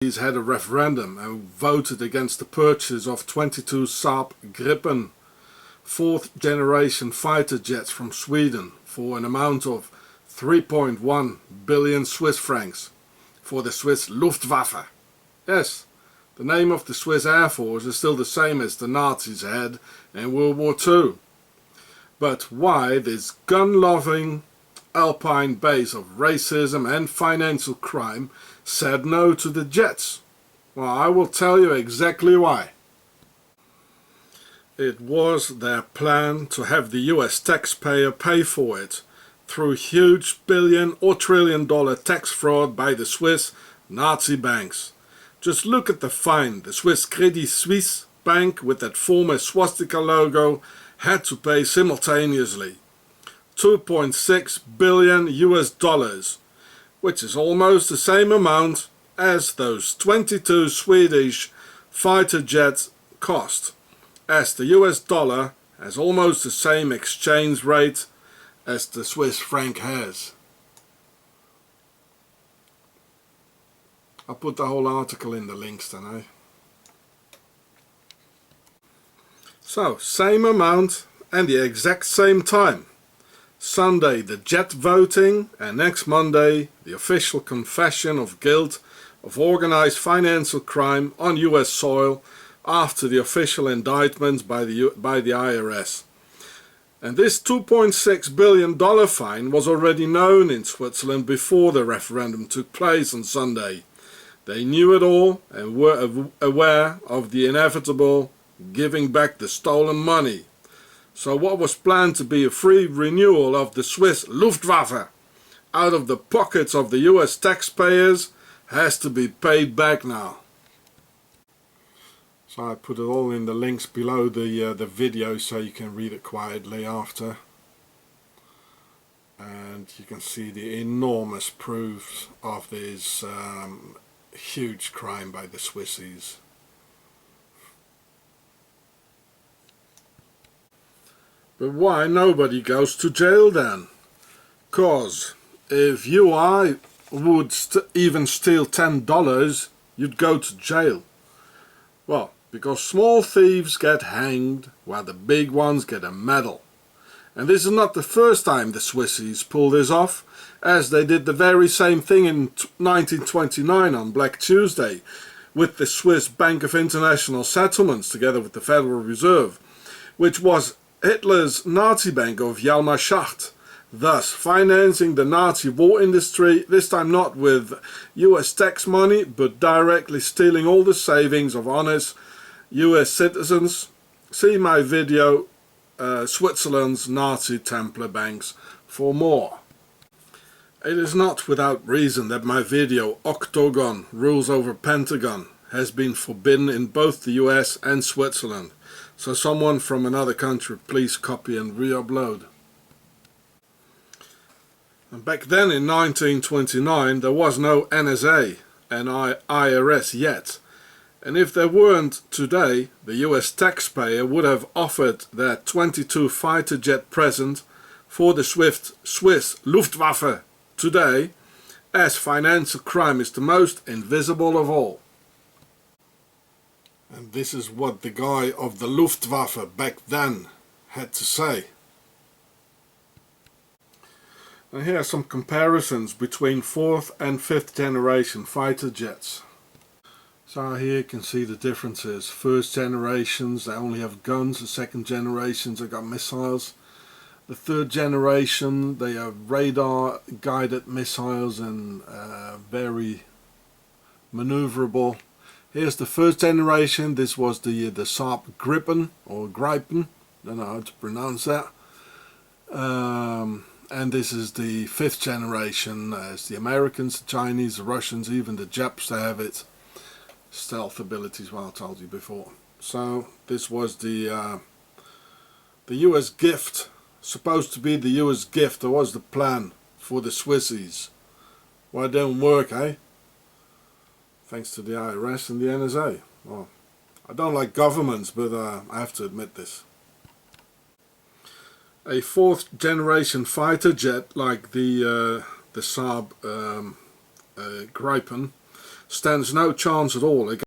had a referendum and voted against the purchase of 22 Saab Gripen 4th generation fighter jets from Sweden for an amount of 3.1 billion Swiss francs for the Swiss Luftwaffe. Yes, the name of the Swiss Air Force is still the same as the Nazis had in World War II. But why this gun-loving Alpine base of racism and financial crime said no to the jets? Well, I will tell you exactly why. It was their plan to have the US taxpayer pay for it through huge billion or trillion dollar tax fraud by the Swiss Nazi banks. Just look at the fine the Swiss Credit Suisse bank with that former swastika logo had to pay simultaneously. 2.6 billion US dollars, which is almost the same amount as those 22 Swedish fighter jets cost, as the US dollar has almost the same exchange rate as the Swiss franc has. I'll put the whole article in the links then, eh? So, same amount and the exact same time. Sunday the jet voting, and next Monday the official confession of guilt of organized financial crime on US soil after the official indictments by the IRS. And this $2.6 billion fine was already known in Switzerland before the referendum took place on Sunday. They knew it all and were aware of the inevitable giving back the stolen money. So what was planned to be a free renewal of the Swiss Luftwaffe out of the pockets of the US taxpayers has to be paid back now. So I put it all in the links below the video so you can read it quietly after. And you can see the enormous proofs of this huge crime by the Swissies. But why nobody goes to jail then? 'Cause if you or I would even steal $10, you'd go to jail. Well, because small thieves get hanged while the big ones get a medal. And this is not the first time the Swissies pull this off, as they did the very same thing in 1929 on Black Tuesday with the Swiss Bank of International Settlements together with the Federal Reserve, which was Hitler's Nazi bank of Schacht, thus financing the Nazi war industry, this time not with US tax money, but directly stealing all the savings of honest US citizens. See my video, Switzerland's Nazi Templar Banks, for more. It is not without reason that my video, Octagon Rules Over Pentagon, has been forbidden in both the US and Switzerland. So someone from another country please copy and re-upload. And back then in 1929 there was no NSA and IRS yet. And if there weren't today, the US taxpayer would have offered their 22 fighter jet present for the Swiss Luftwaffe today, as financial crime is the most invisible of all. And this is what the guy of the Luftwaffe back then had to say. And here are some comparisons between 4th and 5th generation fighter jets. So here you can see the differences. 1st generations, they only have guns. The 2nd generations, they got missiles. The 3rd generation, they have radar guided missiles and very maneuverable. Here's the 1st generation. This was the Saab Gripen or Gripen, don't know how to pronounce that. And this is the 5th generation, as the Americans, the Chinese, the Russians, even the Japs, they have it. Stealth abilities, well, I told you before. So this was the US gift, supposed to be the US gift. That was the plan for the Swissies. Why it didn't work, eh? Thanks to the IRS and the NSA. Well, I don't like governments, but I have to admit this. A 4th generation fighter jet like the Saab Gripen stands no chance at all